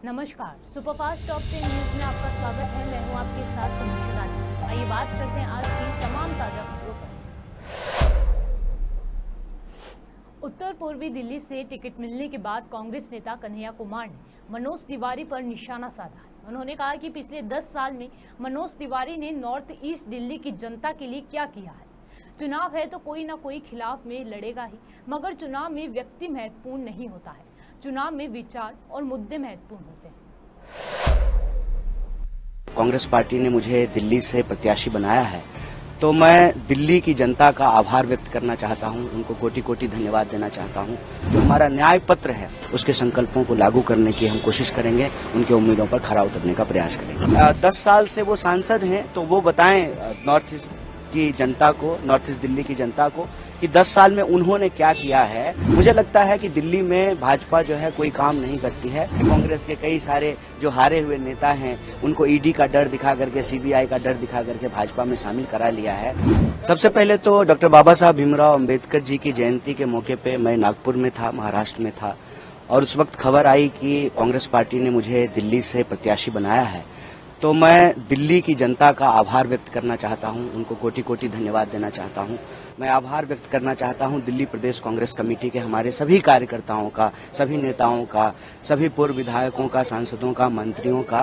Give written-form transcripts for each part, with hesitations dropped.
नमस्कार, superfast top 10 news में आपका स्वागत है। मैं हूं आपके साथ समीक्षा रानी। आइए बात करते हैं आज की तमाम ताजा खबरों पर। उत्तर पूर्वी दिल्ली से टिकट मिलने के बाद कांग्रेस नेता कन्हैया कुमार ने मनोज तिवारी पर निशाना साधा है। उन्होंने कहा कि पिछले 10 साल में मनोज तिवारी ने नॉर्थ ईस्ट दिल्ली की जनता के लिए क्या किया है। चुनाव है तो कोई ना कोई खिलाफ में लड़ेगा ही, मगर चुनाव में व्यक्ति महत्वपूर्ण नहीं होता है। चुनाव में विचार और मुद्दे महत्वपूर्ण होते हैं। कांग्रेस पार्टी ने मुझे दिल्ली से प्रत्याशी बनाया है, तो मैं दिल्ली की जनता का आभार व्यक्त करना चाहता हूं, उनको कोटि कोटि धन्यवाद देना चाहता हूं। जो हमारा न्याय पत्र है उसके संकल्पों को लागू करने की हम कोशिश करेंगे, उनके उम्मीदों पर खरा उतरने का प्रयास करेंगे। 10 साल से वो सांसद हैं, तो वो बताएं नॉर्थ ईस्ट की जनता को, नॉर्थ ईस्ट दिल्ली की जनता को कि 10 साल में उन्होंने क्या किया है। मुझे लगता है कि दिल्ली में भाजपा जो है कोई काम नहीं करती है। कांग्रेस के कई सारे जो हारे हुए नेता हैं उनको ईडी का डर दिखा करके, सीबीआई का डर दिखा करके भाजपा में शामिल करा लिया है। सबसे पहले तो डॉक्टर बाबा साहब भीमराव अम्बेडकर जी की जयंती के मौके पे मैं नागपुर में था, महाराष्ट्र में था, और उस वक्त खबर आई कि कांग्रेस पार्टी ने मुझे दिल्ली से प्रत्याशी बनाया है। तो मैं दिल्ली की जनता का आभार व्यक्त करना चाहता हूं, उनको कोटि कोटि धन्यवाद देना चाहता हूं। मैं आभार व्यक्त करना चाहता हूं दिल्ली प्रदेश कांग्रेस कमेटी के हमारे सभी कार्यकर्ताओं का, सभी नेताओं का, सभी पूर्व विधायकों का, सांसदों का, मंत्रियों का,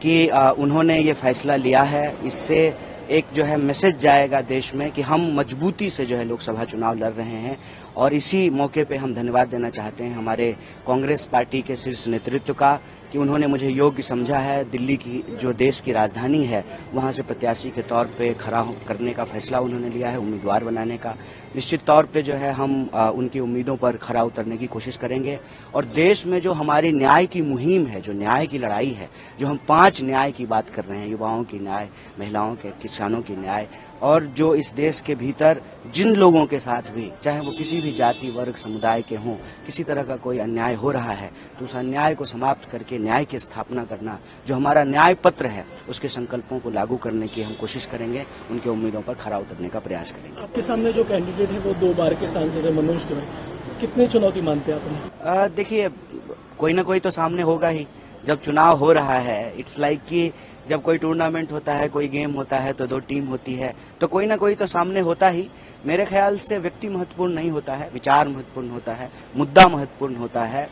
कि उन्होंने ये फैसला लिया है। इससे एक जो है मैसेज जाएगा देश में कि हम मजबूती से जो है लोकसभा चुनाव लड़ रहे हैं। और इसी मौके पे हम धन्यवाद देना चाहते हैं हमारे कांग्रेस पार्टी के शीर्ष नेतृत्व का कि उन्होंने मुझे योग्य समझा है। दिल्ली की जो देश की राजधानी है वहां से प्रत्याशी के तौर पे खड़ा करने का फैसला उन्होंने लिया है, उम्मीदवार बनाने का। निश्चित तौर पे जो है हम उनकी उम्मीदों पर खरा उतरने की कोशिश करेंगे। और देश में जो हमारी न्याय की मुहिम है, जो न्याय की लड़ाई है, जो हम 5 न्याय की बात कर रहे हैं, युवाओं की न्याय, महिलाओं के, किसानों की न्याय, और जो इस देश के भीतर जिन लोगों के साथ भी, चाहे वो किसी भी जाति वर्ग समुदाय के हों, किसी तरह का कोई अन्याय हो रहा है तो उस अन्याय को समाप्त करके न्याय की स्थापना करना, जो हमारा न्याय पत्र है उसके संकल्पों को लागू करने की हम कोशिश करेंगे, उनके उम्मीदों पर खरा उतरने का प्रयास करेंगे। आपके सामने जो कैंडिडेट है वो 2 बार के सांसद है, मनोज तिवारी, कितनी चुनौती मानते हैं आप? देखिए, कोई ना कोई तो सामने होगा ही। जब चुनाव हो रहा है, इट्स लाइक कि जब कोई टूर्नामेंट होता है, कोई गेम होता है तो 2 टीम होती है, तो कोई ना कोई तो सामने होता ही। मेरे ख्याल से व्यक्ति महत्वपूर्ण नहीं होता है, विचार महत्वपूर्ण होता है, मुद्दा महत्वपूर्ण होता है।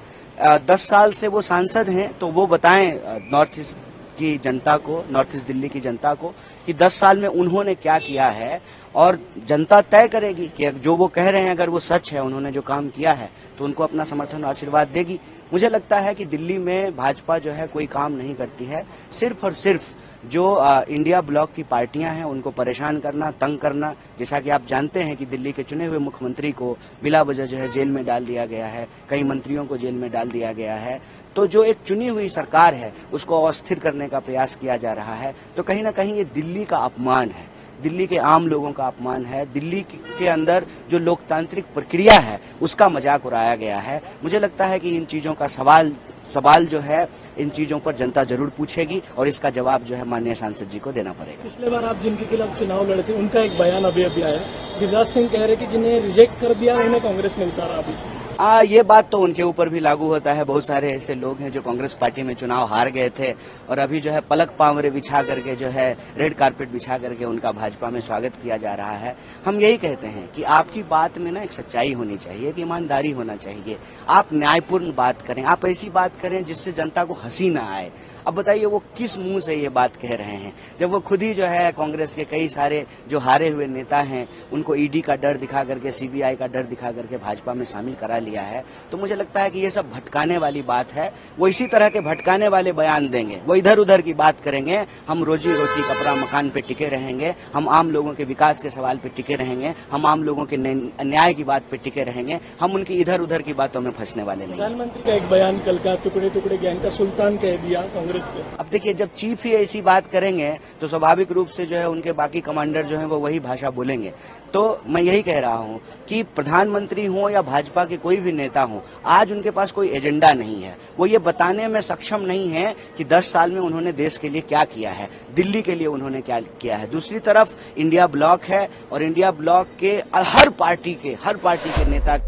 10 साल से वो सांसद हैं, तो वो बताएं नॉर्थ ईस्ट की जनता को, नॉर्थ ईस्ट दिल्ली की जनता को कि 10 साल में उन्होंने क्या किया है। और जनता तय करेगी कि जो वो कह रहे हैं अगर वो सच है, उन्होंने जो काम किया है, तो उनको अपना समर्थन और आशीर्वाद देगी। मुझे लगता है कि दिल्ली में भाजपा जो है कोई काम नहीं करती है। सिर्फ और सिर्फ जो इंडिया ब्लॉक की पार्टियां हैं उनको परेशान करना, तंग करना। जैसा कि आप जानते हैं कि दिल्ली के चुने हुए मुख्यमंत्री को बिला वजह जो है जेल में डाल दिया गया है, कई मंत्रियों को जेल में डाल दिया गया है। तो जो एक चुनी हुई सरकार है उसको अस्थिर करने का प्रयास किया जा रहा है। तो कहीं ना कहीं ये दिल्ली का अपमान है, दिल्ली के आम लोगों का अपमान है। दिल्ली के अंदर जो लोकतांत्रिक प्रक्रिया है उसका मजाक उड़ाया गया है। मुझे लगता है कि इन चीजों का सवाल जो है, इन चीजों पर जनता जरूर पूछेगी और इसका जवाब जो है माननीय सांसद जी को देना पड़ेगा। पिछले बार आप जिनके खिलाफ चुनाव लड़ते उनका एक बयान अभी आया, गिरिराज सिंह कह रहे कि जिन्हें रिजेक्ट कर दिया उन्हें कांग्रेस में उतारा। अभी ये बात तो उनके ऊपर भी लागू होता है। बहुत सारे ऐसे लोग हैं जो कांग्रेस पार्टी में चुनाव हार गए थे और अभी जो है पलक पावरे बिछा करके, जो है रेड कारपेट बिछा करके उनका भाजपा में स्वागत किया जा रहा है। हम यही कहते हैं कि आपकी बात में ना एक सच्चाई होनी चाहिए, एक ईमानदारी होना चाहिए। आप न्यायपूर्ण बात करें, आप ऐसी बात करें जिससे जनता को हंसी ना आए। अब बताइए वो किस मुंह से ये बात कह रहे हैं, जब वो खुद ही जो है कांग्रेस के कई सारे जो हारे हुए नेता हैं उनको ईडी का डर दिखा करके, सीबीआई का डर दिखा करके भाजपा में शामिल करा लिया है। तो मुझे लगता है कि ये सब भटकाने वाली बात है। वो इसी तरह के भटकाने वाले बयान देंगे, वो इधर उधर की बात करेंगे। हम रोजी रोटी, कपड़ा मकान पे टिके रहेंगे, हम आम लोगों के विकास के सवाल पे टिके रहेंगे, हम आम लोगों के न्याय की बात पे टिके रहेंगे। हम उनकी इधर उधर की बातों में फंसने वाले नहीं। प्रधानमंत्री का एक बयान कल का, टुकड़े टुकड़े ज्ञान का सुल्तान कह दिया कांग्रेस के। अब देखिए, जब चीफ ही ऐसी बात करेंगे तो स्वाभाविक रूप से जो है उनके बाकी कमांडर जो है वो वही भाषा बोलेंगे। तो मैं यही कह रहा हूं कि प्रधानमंत्री हो या भाजपा के कोई भी नेता हो, आज उनके पास कोई एजेंडा नहीं है। वो ये बताने में सक्षम नहीं है कि 10 साल में उन्होंने देश के लिए क्या किया है, दिल्ली के लिए उन्होंने क्या किया है। दूसरी तरफ इंडिया ब्लॉक है और इंडिया ब्लॉक के हर पार्टी के नेता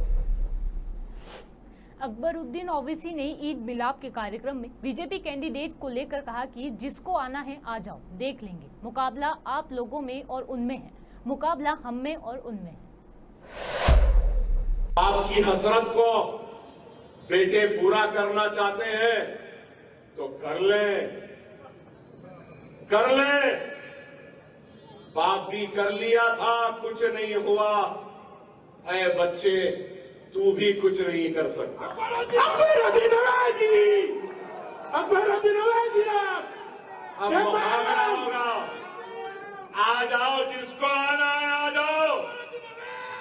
अकबरुद्दीन ओवैसी ने ईद मिलाप के कार्यक्रम में बीजेपी कैंडिडेट को लेकर कहा कि जिसको आना है आ जाओ, देख लेंगे। मुकाबला आप लोगों में और उनमें है, मुकाबला हम में और उनमें है। आपकी हसरत को बेटे पूरा करना चाहते हैं तो कर ले। बाप भी कर लिया था, कुछ नहीं हुआ। ऐ बच्चे, तू भी कुछ नहीं कर सकता। अब मुकाबला होगा। आ जाओ, जिसको आना है आ जाओ,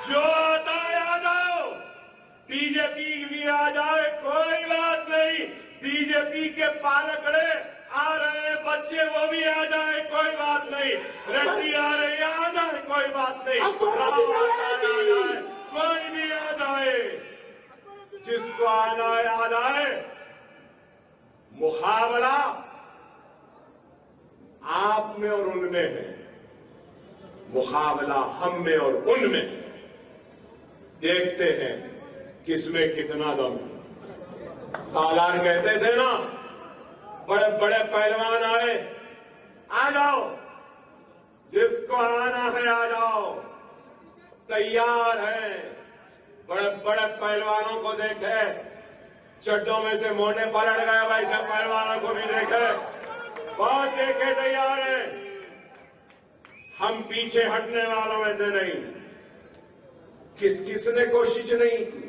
जो आता है आ जाओ। बीजेपी भी आ जाए, कोई बात नहीं। बीजेपी के पालकड़े आ रहे, बच्चे वो भी आ जाए, कोई बात नहीं। रेड्डी आ रही है, आ जाए, कोई बात नहीं। राव आ जाए, कोई भी आ जाए, जिसको आना है आ जाए। मुकाबला आप में और उनमें है, मुकाबला हम में और उनमें। देखते हैं किसमें कितना दम। सालार कहते थे ना, बड़े बड़े पहलवान आए, आ जाओ, जिसको आना है आ जाओ, तैयार है। बड़े बड़े पहलवानों को देखे, चड्डों में से मोटे पलट गए, वैसे पहलवानों को भी देखे, बहुत देखे, तैयार है। हम पीछे हटने वालों में से नहीं। किसने कोशिश नहीं की?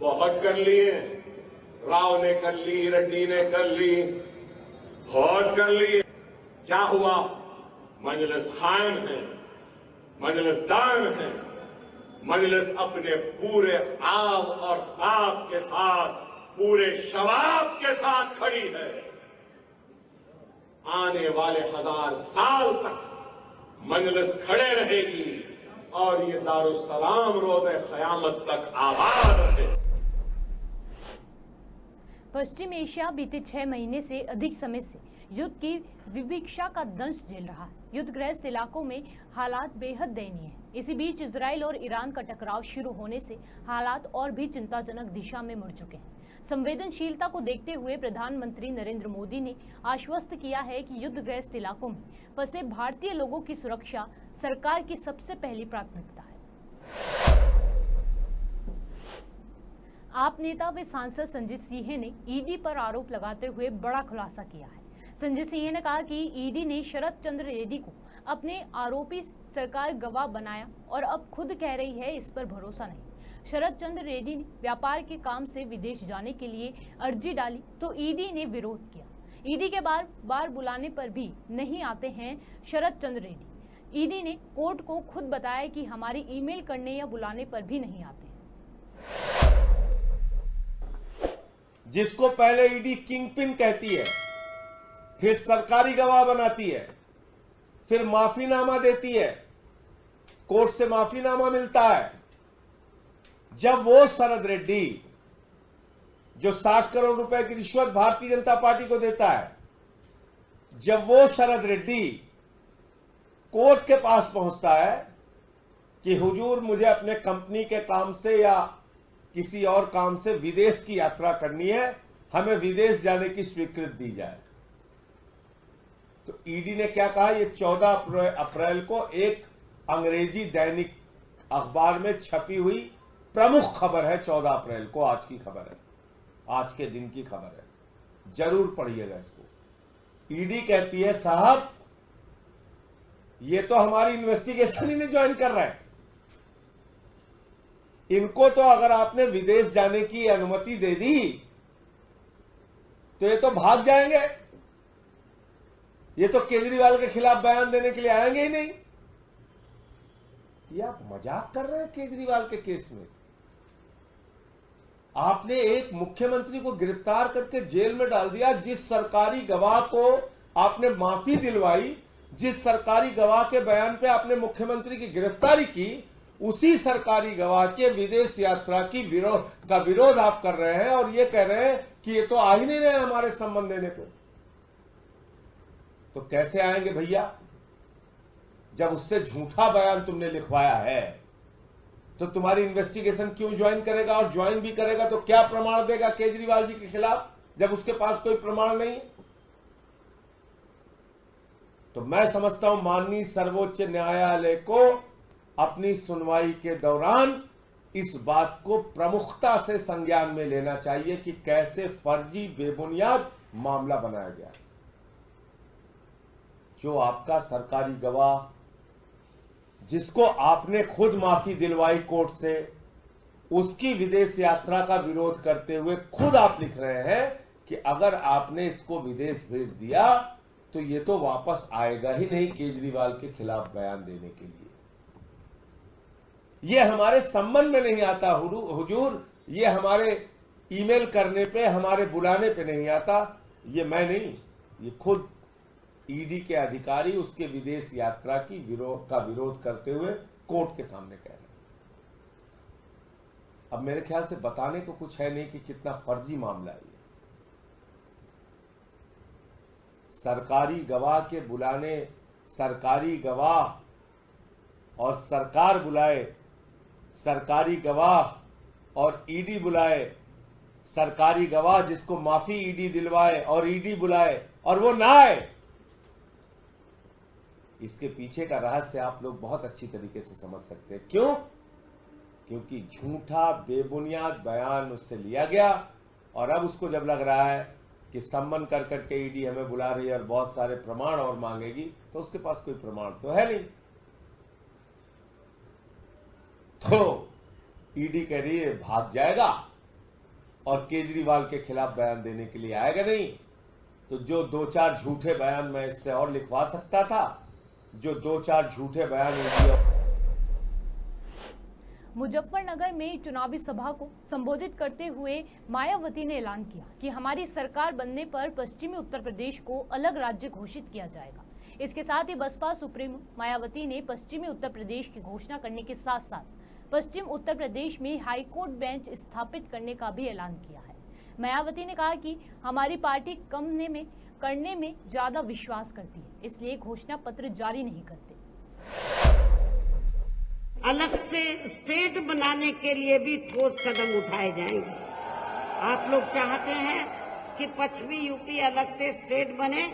बहुत कर लिए। राव ने कर ली, रेड्डी ने कर ली, बहुत कर लिए। क्या हुआ? मजलिस खान है, मजलिस दान है। मजलिस अपने पूरे आब और ताब के साथ, पूरे शबाब के साथ खड़ी है। आने वाले 1000 साल तक मजलिस खड़े रहेगी और ये दारुस्सलाम रोज़े क़यामत तक आबाद रहे। पश्चिम एशिया बीते 6 महीने से अधिक समय से युद्ध की विभिक्षा का दंश झेल रहा है। युद्धग्रस्त इलाकों में हालात बेहद दयनीय हैं। इसी बीच इजराइल और ईरान का टकराव शुरू होने से हालात और भी चिंताजनक दिशा में मुड़ चुके हैं। संवेदनशीलता को देखते हुए प्रधानमंत्री नरेंद्र मोदी ने आश्वस्त किया है कि युद्धग्रस्त इलाकों में फंसे भारतीय लोगों की सुरक्षा सरकार की सबसे पहली प्राथमिकता है। आप नेता व सांसद संजीत सिंह ने ईडी पर आरोप लगाते हुए बड़ा खुलासा किया है। संजीत सिंह ने कहा कि ईडी ने शरद चंद्र रेड्डी को अपने आरोपी सरकार गवाह बनाया और अब खुद कह रही है इस पर भरोसा नहीं। शरद चंद्र रेड्डी ने व्यापार के काम से विदेश जाने के लिए अर्जी डाली तो ईडी ने विरोध किया। ईडी के बार बार बुलाने पर भी नहीं आते हैं शरद चंद्र रेड्डी। ईडी ने कोर्ट को खुद बताया कि हमारी ईमेल करने या बुलाने पर भी नहीं आते। जिसको पहले ईडी किंगपिन कहती है, फिर सरकारी गवाह बनाती है, फिर माफीनामा देती है, कोर्ट से माफीनामा मिलता है। जब वो शरद रेड्डी जो 60 करोड़ रुपए की रिश्वत भारतीय जनता पार्टी को देता है, जब वो शरद रेड्डी कोर्ट के पास पहुंचता है कि हुजूर मुझे अपने कंपनी के काम से या किसी और काम से विदेश की यात्रा करनी है, हमें विदेश जाने की स्वीकृति दी जाए, तो ईडी ने क्या कहा? ये 14 अप्रैल को एक अंग्रेजी दैनिक अखबार में छपी हुई प्रमुख खबर है। 14 अप्रैल को आज की खबर है, आज के दिन की खबर है, जरूर पढ़िएगा इसको। ईडी कहती है साहब ये तो हमारी इन्वेस्टिगेशन ही नहीं ज्वाइन कर रहा है, इनको तो अगर आपने विदेश जाने की अनुमति दे दी तो ये तो भाग जाएंगे, ये तो केजरीवाल के खिलाफ बयान देने के लिए आएंगे ही नहीं। ये आप मजाक कर रहे हैं केजरीवाल के केस में। आपने एक मुख्यमंत्री को गिरफ्तार करके जेल में डाल दिया। जिस सरकारी गवाह को आपने माफी दिलवाई, जिस सरकारी गवाह के बयान पे आपने मुख्यमंत्री की गिरफ्तारी की, उसी सरकारी गवाह के विदेश यात्रा की विरोध आप कर रहे हैं और ये कह रहे हैं कि ये तो आ ही नहीं रहे हमारे संबंध देने को। तो कैसे आएंगे भैया, जब उससे झूठा बयान तुमने लिखवाया है। तो तुम्हारी इन्वेस्टिगेशन क्यों ज्वाइन करेगा? और ज्वाइन भी करेगा तो क्या प्रमाण देगा केजरीवाल जी के खिलाफ, जब उसके पास कोई प्रमाण नहीं है? तो मैं समझता हूं माननीय सर्वोच्च न्यायालय को अपनी सुनवाई के दौरान इस बात को प्रमुखता से संज्ञान में लेना चाहिए कि कैसे फर्जी बेबुनियाद मामला बनाया गया। जो आपका सरकारी गवाह, जिसको आपने खुद माफी दिलवाई कोर्ट से, उसकी विदेश यात्रा का विरोध करते हुए खुद आप लिख रहे हैं कि अगर आपने इसको विदेश भेज दिया तो ये तो वापस आएगा ही नहीं केजरीवाल के खिलाफ बयान देने के लिए। ये हमारे संबंध में नहीं आता हुजूर, ये हमारे ईमेल करने पे, हमारे बुलाने पे नहीं आता। ये मैं नहीं, ये खुद ईडी के अधिकारी उसके विदेश यात्रा की विरोध करते हुए कोर्ट के सामने कह रहे हैं। अब मेरे ख्याल से बताने को कुछ है नहीं कि कितना फर्जी मामला है ये। सरकारी गवाह के बुलाने, सरकारी गवाह और सरकार बुलाए, सरकारी गवाह और ईडी बुलाए, सरकारी गवाह जिसको माफी ईडी दिलवाए और ईडी बुलाए और वो ना आए। इसके पीछे का रहस्य आप लोग बहुत अच्छी तरीके से समझ सकते हैं। क्यों? क्योंकि झूठा बेबुनियाद बयान उससे लिया गया और अब उसको जब लग रहा है कि सम्मन कर करके ईडी हमें बुला रही है और बहुत सारे प्रमाण और मांगेगी, तो उसके पास कोई प्रमाण तो है नहीं। तो ईडी कह रही है भाग जाएगा और केजरीवाल के खिलाफ बयान देने के लिए आएगा नहीं। तो जो 2-4 झूठे बयान मैं इससे और लिखवा सकता था, जो 2-4 झूठे बयान मुजफ्फरनगर में चुनावी सभा को संबोधित करते हुए मायावती ने ऐलान किया कि हमारी सरकार बनने पर पश्चिमी उत्तर प्रदेश को अलग राज्य घोषित किया जाएगा। इसके साथ ही बसपा सुप्रीमो मायावती ने पश्चिमी उत्तर प्रदेश की घोषणा करने के साथ साथ पश्चिम उत्तर प्रदेश में हाईकोर्ट बेंच स्थापित करने का भी ऐलान किया है। मायावती ने कहा कि हमारी पार्टी करने में ज्यादा विश्वास करती है, इसलिए घोषणा पत्र जारी नहीं करते। अलग से स्टेट बनाने के लिए भी ठोस कदम उठाए जाएंगे। आप लोग चाहते हैं कि पश्चिमी यूपी अलग से स्टेट बने,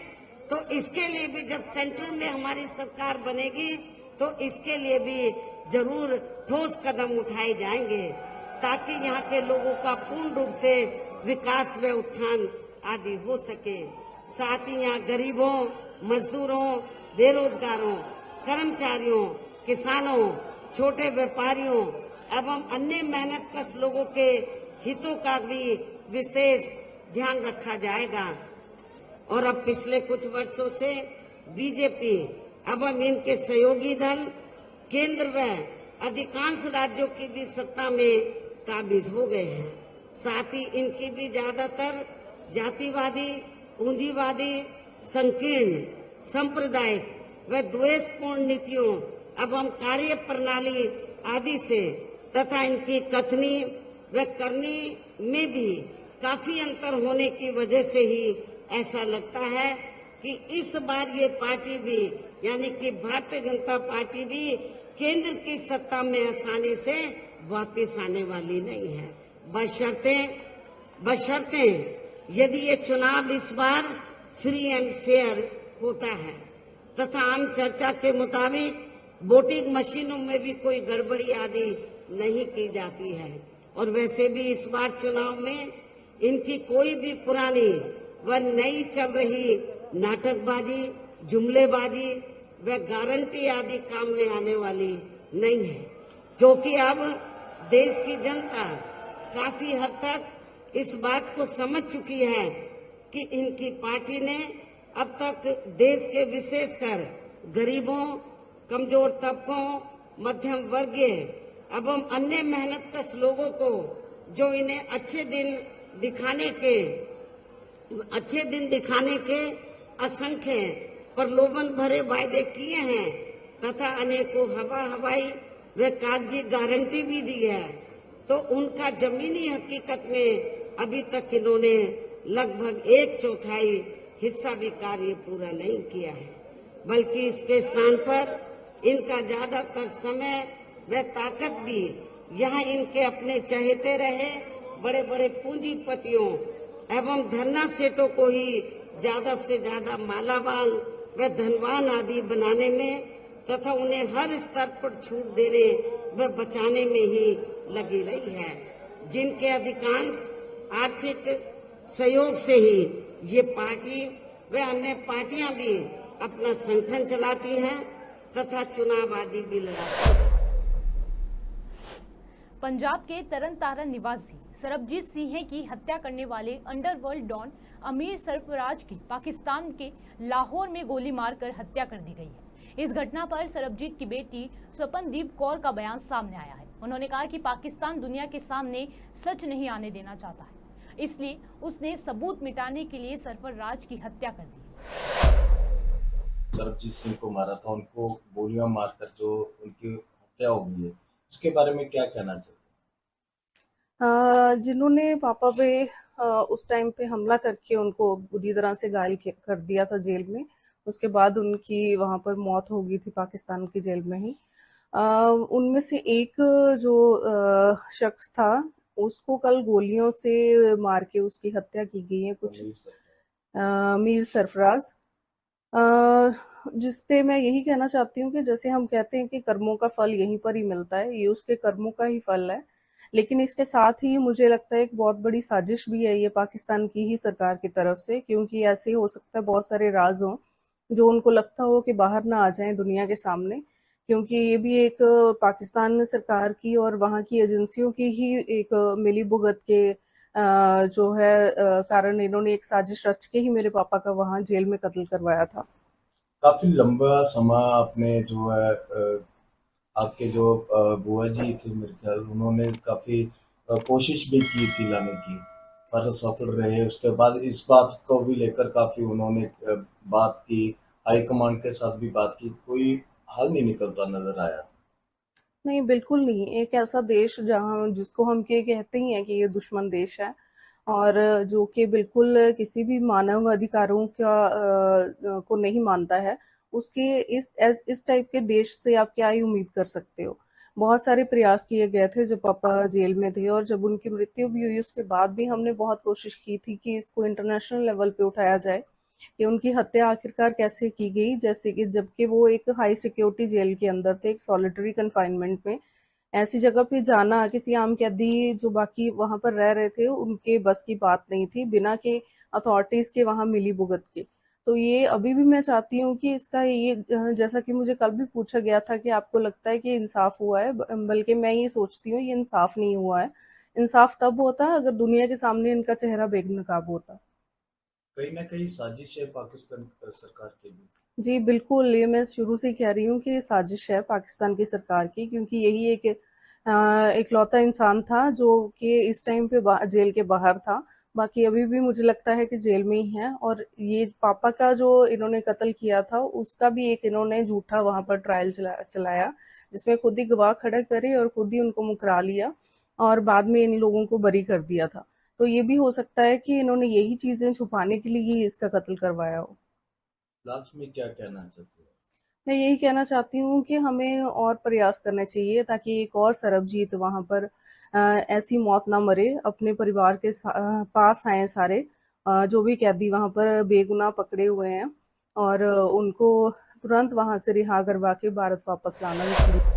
तो इसके लिए भी जब सेंट्रल में हमारी सरकार बनेगी तो इसके लिए भी जरूर ठोस कदम उठाए जाएंगे, ताकि यहाँ के लोगों का पूर्ण रूप से विकास व उत्थान आदि हो सके। साथ ही यहाँ गरीबों, मजदूरों, बेरोजगारों, कर्मचारियों, किसानों, छोटे व्यापारियों एवं अन्य मेहनतकश लोगों के हितों का भी विशेष ध्यान रखा जाएगा। और अब पिछले कुछ वर्षों से बीजेपी एवं इनके सहयोगी दल केंद्र व अधिकांश राज्यों की भी सत्ता में काबिज हो गए हैं। साथ ही इनकी भी ज्यादातर जातिवादी, पूंजीवादी, संकीर्ण, सांप्रदायिक व द्वेषपूर्ण नीतियों एवं कार्य प्रणाली आदि से तथा इनकी कथनी व करनी में भी काफी अंतर होने की वजह से ही ऐसा लगता है कि इस बार ये पार्टी भी यानी कि भारतीय जनता पार्टी भी केंद्र की सत्ता में आसानी से वापस आने वाली नहीं है, बशर्ते यदि ये चुनाव इस बार फ्री एंड फेयर होता है तथा आम चर्चा के मुताबिक वोटिंग मशीनों में भी कोई गड़बड़ी आदि नहीं की जाती है। और वैसे भी इस बार चुनाव में इनकी कोई भी पुरानी व नई चल रही नाटकबाजी, जुमलेबाजी व गारंटी आदि काम में आने वाली नहीं है, क्योंकि अब देश की जनता काफी हद तक इस बात को समझ चुकी है कि इनकी पार्टी ने अब तक देश के विशेषकर गरीबों, कमजोर तबकों, मध्यम वर्गीय एवं अन्य मेहनतकश लोगों को जो इन्हें अच्छे दिन दिखाने के असंख्य प्रलोभन भरे वायदे किए हैं तथा अनेकों हवाई व कागजी गारंटी भी दी है, तो उनका जमीनी हकीकत में अभी तक इन्होंने लगभग 1/4 हिस्सा भी कार्य पूरा नहीं किया है, बल्कि इसके स्थान पर इनका ज्यादातर समय व ताकत भी यहाँ इनके अपने चहेते रहे बड़े बड़े पूंजीपतियों एवं धन्ना सेठों को ही ज्यादा से ज्यादा मालामाल व धनवान आदि बनाने में तथा उन्हें हर स्तर पर छूट देने व बचाने में ही लगी रही है, जिनके अधिकांश आर्थिक सहयोग से ही ये पार्टी व अन्य पार्टियां भी अपना संगठन चलाती हैं तथा चुनाव आदि भी लड़ाती हैं। पंजाब के तरन तारण निवासी सरबजीत सिंह की हत्या करने वाले अंडरवर्ल्ड डॉन अमीर सरफराज की पाकिस्तान के लाहौर में गोली मारकर हत्या कर दी गई है। इस घटना पर सरबजीत की बेटी स्वपनदीप कौर का बयान सामने आया है। उन्होंने कहा कि पाकिस्तान दुनिया के सामने सच नहीं आने देना चाहता है, इसलिए उसने सबूत मिटाने के लिए सरफराज की हत्या कर दी। सरबजीत सिंह को मारा था, उनको गोलियां मारकर जो उनकी हत्या हो गई है, इसके बारे में क्या कहना चाहते हैं? जिन्होंने पापा पे उस टाइम पे हमला करके उनको बुरी तरह से घायल कर दिया था जेल में, उसके बाद उनकी वहां पर मौत हो गई थी पाकिस्तान की जेल में ही। उनमें से एक जो शख्स था उसको कल गोलियों से मार के उसकी हत्या की गई है, कुछ मीर सरफराज, जिसपे मैं यही कहना चाहती हूँ कि जैसे हम कहते हैं कि कर्मों का फल यहीं पर ही मिलता है, ये उसके कर्मों का ही फल है। लेकिन इसके साथ ही मुझे लगता है एक बहुत बड़ी साजिश भी है ये पाकिस्तान की ही सरकार की तरफ से, क्योंकि ऐसे हो सकता है बहुत सारे राज हों जो उनको लगता हो कि बाहर ना आ जाएं दुनिया के सामने, क्योंकि ये भी एक पाकिस्तान सरकार की और वहाँ की एजेंसियों की ही एक मिली भुगत के जो है कारण इन्होंने एक साजिश रच के ही मेरे पापा का वहाँ जेल में कत्ल करवाया था। काफी लंबा समय आपने जो है आपके जो बुआ जी थे मेरे ख्याल, उन्होंने काफी कोशिश भी की थी लाने की, पर सफल रहे। उसके बाद इस बात को भी लेकर काफी उन्होंने बात की, हाईकमांड के साथ भी बात की, कोई हल नहीं निकलता नजर आया। नहीं, बिल्कुल नहीं। एक ऐसा देश जहाँ जिसको हम के कहते ही हैं कि ये दुश्मन देश है और जो कि बिल्कुल किसी भी मानव अधिकारों का को नहीं मानता है, उसके इस टाइप के देश से आप क्या ही उम्मीद कर सकते हो। बहुत सारे प्रयास किए गए थे जब पापा जेल में थे, और जब उनकी मृत्यु भी हुई उसके बाद भी हमने बहुत कोशिश की थी कि इसको इंटरनेशनल लेवल पे उठाया जाए कि उनकी हत्या आखिरकार कैसे की गई, जैसे कि जबकि वो एक हाई सिक्योरिटी जेल के अंदर थे, एक सॉलिटरी कन्फाइनमेंट में। ऐसी जगह पे जाना किसी आम कैदी जो बाकी वहां पर रह रहे थे उनके बस की बात नहीं थी, बिना के अथॉरिटीज के वहां मिली भुगत के। तो ये अभी भी मैं चाहती हूँ कि इसका ये जैसा कि मुझे कल भी पूछा गया था कि आपको लगता है कि इंसाफ हुआ है, बल्कि मैं ये सोचती हूँ ये इंसाफ नहीं हुआ है। इंसाफ तब होता अगर दुनिया के सामने इनका चेहरा बेनकाब होता। कहीं ना कहीं साजिश है पाकिस्तान सरकार के भी। जी बिल्कुल, ये मैं शुरू से कह रही हूँ कि ये साजिश है पाकिस्तान की सरकार की, क्योंकि यही एक इकलौता इंसान था जो कि इस टाइम पे जेल के बाहर था। बाकी अभी भी मुझे लगता है कि जेल में ही है, और ये पापा का जो इन्होंने कत्ल किया था उसका भी एक इन्होंने झूठा वहां पर ट्रायल चलाया, जिसमें खुद ही गवाह खड़े करे और खुद ही उनको मुकरा लिया और बाद में इन लोगों को बरी कर दिया था। तो ये भी हो सकता है कि इन्होंने यही चीजें छुपाने के लिए ही इसका कत्ल करवाया हो। लास्ट में क्या कहना चाहते हो? मैं यही कहना चाहती हूँ कि हमें और प्रयास करने चाहिए ताकि एक और सरबजीत वहां पर ऐसी मौत ना मरे, अपने परिवार के पास आए सारे जो भी कैदी वहां पर बेगुनाह पकड़े हुए हैं, और उनको तुरंत वहां से रिहा करवा के भारत वापस लाना चाहिए।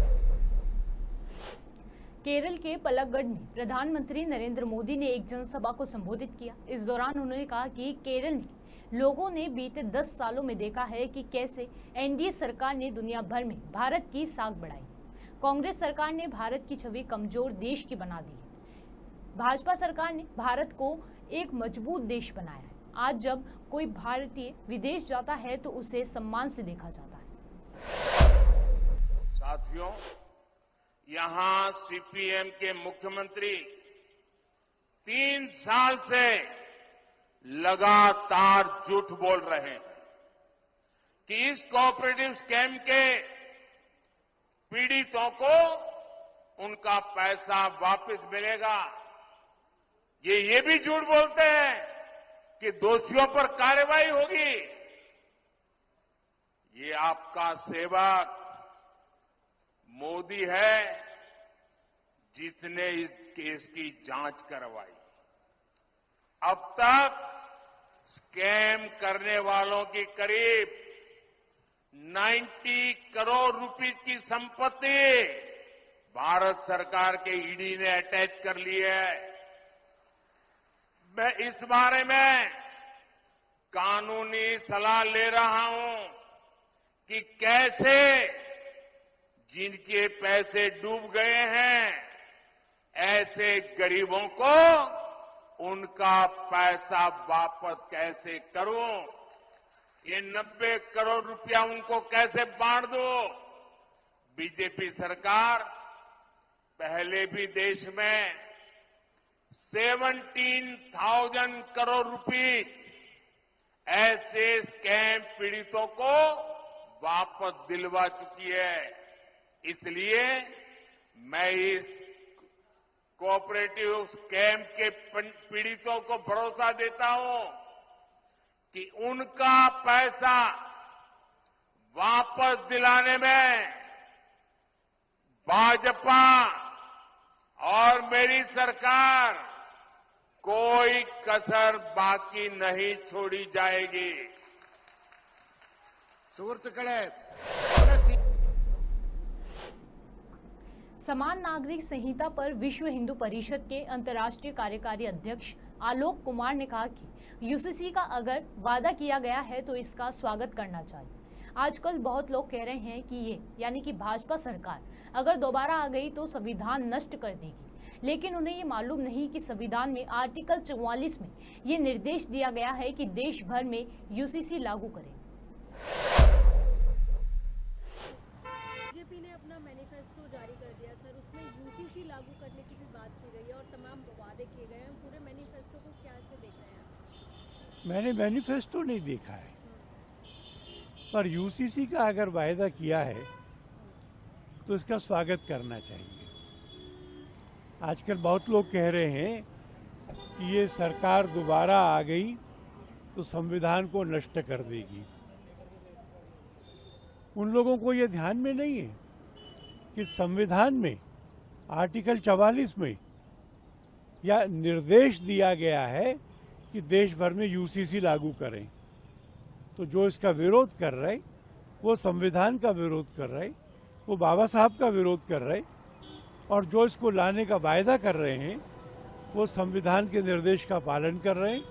केरल के पलक्कड़ में प्रधानमंत्री नरेंद्र मोदी ने एक जनसभा को संबोधित किया। इस दौरान उन्होंने कहा कि केरल के लोगों ने बीते 10 सालों में देखा है कि कैसे एनडीए सरकार ने दुनिया भर में भारत की साख बढ़ाई। कांग्रेस सरकार ने भारत की छवि कमजोर देश की बना दी है। भाजपा सरकार ने भारत को एक मजबूत देश बनाया है। आज जब कोई भारतीय विदेश जाता है तो उसे सम्मान से देखा जाता है। साथियों, यहां सीपीएम के मुख्यमंत्री 3 साल से लगातार झूठ बोल रहे हैं कि इस कोऑपरेटिव स्कैम के पीड़ितों को उनका पैसा वापस मिलेगा। ये भी झूठ बोलते हैं कि दोषियों पर कार्रवाई होगी। ये आपका सेवक मोदी है जिसने इस केस की जांच करवाई। अब तक स्कैम करने वालों की करीब 90 करोड़ रुपए की संपत्ति भारत सरकार के ईडी ने अटैच कर ली है। मैं इस बारे में कानूनी सलाह ले रहा हूं कि कैसे जिनके पैसे डूब गए हैं ऐसे गरीबों को उनका पैसा वापस कैसे करूं, ये 90 करोड़ रुपया उनको कैसे बांट दूं। बीजेपी सरकार पहले भी देश में 17,000 करोड़ रुपए ऐसे स्कैम पीड़ितों को वापस दिलवा चुकी है। इसलिए मैं इस कोऑपरेटिव स्कैम के पीड़ितों को भरोसा देता हूं कि उनका पैसा वापस दिलाने में भाजपा और मेरी सरकार कोई कसर बाकी नहीं छोड़ी जाएगी। समान नागरिक संहिता पर विश्व हिंदू परिषद के अंतर्राष्ट्रीय कार्यकारी अध्यक्ष आलोक कुमार ने कहा कि यूसीसी का अगर वादा किया गया है तो इसका स्वागत करना चाहिए। आजकल बहुत लोग कह रहे हैं कि ये यानी कि भाजपा सरकार अगर दोबारा आ गई तो संविधान नष्ट कर देगी, लेकिन उन्हें ये मालूम नहीं कि संविधान में आर्टिकल 44 में ये निर्देश दिया गया है कि देश भर में यूसीसी लागू करें। बीजेपी ने अपना मैनिफेस्टो जारी कर दिया सर, उसमें यूसीसी लागू करने की भी बात की गई है और तमाम वादे किए गए हैं। पूरे मैनिफेस्टो को क्या से देख रहे हैं? मैंने मैनिफेस्टो नहीं देखा है, पर यूसीसी का अगर वायदा किया है तो इसका स्वागत करना चाहिए। आजकल बहुत लोग कह रहे हैं कि ये सरकार दोबारा आ गई तो संविधान को नष्ट कर देगी। उन लोगों को ये ध्यान में नहीं है कि संविधान में आर्टिकल 44 में या निर्देश दिया गया है कि देश भर में यूसीसी लागू करें। तो जो इसका विरोध कर रहे वो संविधान का विरोध कर रहे, वो बाबा साहब का विरोध कर रहे, और जो इसको लाने का वायदा कर रहे हैं वो संविधान के निर्देश का पालन कर रहे हैं।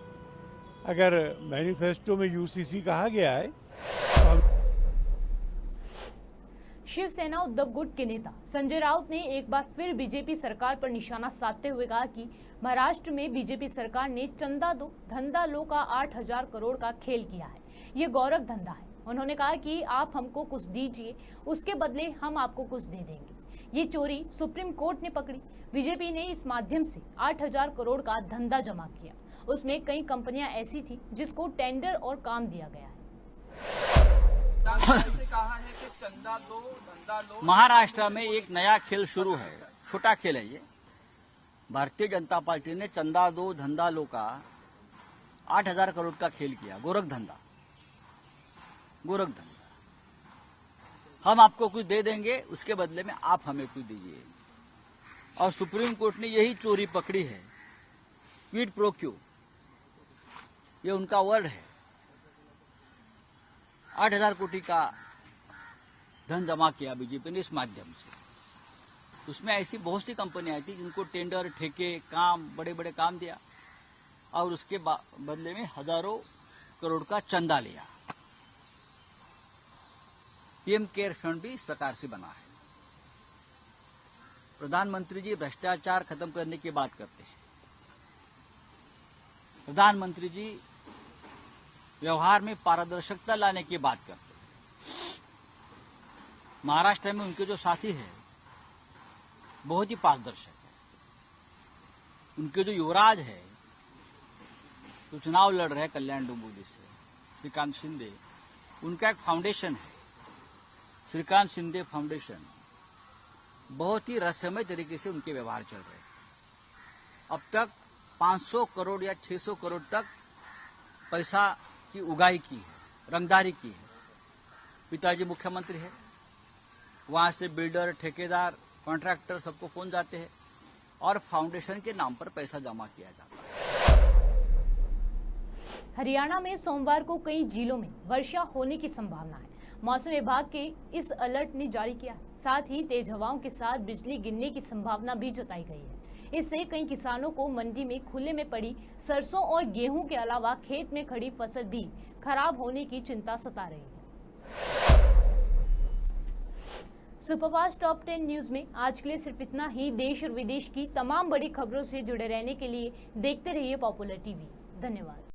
अगर मैनिफेस्टो में यूसीसी कहा गया है तो शिवसेना उद्धव गुट के नेता संजय राउत ने एक बार फिर बीजेपी सरकार पर निशाना साधते हुए कहा कि महाराष्ट्र में बीजेपी सरकार ने चंदा दो धंधा लो का 8,000 करोड़ का खेल किया है। ये गौरव धंधा है। उन्होंने कहा कि आप हमको कुछ दीजिए, उसके बदले हम आपको कुछ दे देंगे। ये चोरी सुप्रीम कोर्ट ने पकड़ी। बीजेपी ने इस माध्यम से 8,000 करोड़ का धंधा जमा किया। उसमें कई कंपनियां ऐसी थी जिसको टेंडर और काम दिया गया है। कहा है कि चंदा दो धंधा लो। महाराष्ट्र में एक नया खेल शुरू है, छोटा खेल है ये। भारतीय जनता पार्टी ने चंदा दो धंधा लो का 8,000 करोड़ का खेल किया। गोरख धंधा। हम आपको कुछ दे देंगे, उसके बदले में आप हमें कुछ दीजिए। और सुप्रीम कोर्ट ने यही चोरी पकड़ी है। क्विड प्रो क्यो, ये उनका वर्ड है। 8,000 कोटी का धन जमा किया बीजेपी ने इस माध्यम से। उसमें ऐसी बहुत सी कंपनियां थी जिनको टेंडर, ठेके, काम, बड़े बड़े काम दिया और उसके बदले में हजारों करोड़ का चंदा लिया। पीएम केयर फंड भी इस प्रकार से बना है। प्रधानमंत्री जी भ्रष्टाचार खत्म करने की बात करते हैं। प्रधानमंत्री जी व्यवहार में पारदर्शिता लाने की बात करते हैं। महाराष्ट्र में उनके जो साथी हैं बहुत ही पारदर्शक है। उनके जो युवराज है जो चुनाव लड़ रहे हैं कल्याण डोंबिवली से, श्रीकांत शिंदे, उनका एक फाउंडेशन है, श्रीकांत शिंदे फाउंडेशन। बहुत ही रहस्यमय तरीके से उनके व्यवहार चल रहे हैं। अब तक 500 करोड़ या 600 करोड़ तक पैसा की उगाही की है, रंगदारी की है। पिताजी मुख्यमंत्री है, वहां से बिल्डर, ठेकेदार, कॉन्ट्रैक्टर सबको फोन जाते हैं। और फाउंडेशन के नाम पर पैसा जमा किया जाता है। हरियाणा में सोमवार को कई जिलों में वर्षा होने की संभावना है। मौसम विभाग के इस अलर्ट ने जारी किया है। साथ ही तेज हवाओं के साथ बिजली गिरने की संभावना भी जताई गई है। इससे कई किसानों को मंडी में खुले में पड़ी सरसों और गेहूं के अलावा खेत में खड़ी फसल भी खराब होने की चिंता सता रही है। सुपरफास्ट टॉप 10 न्यूज में आज के लिए सिर्फ इतना ही। देश और विदेश की तमाम बड़ी खबरों से जुड़े रहने के लिए देखते रहिए पॉपुलर टीवी। धन्यवाद।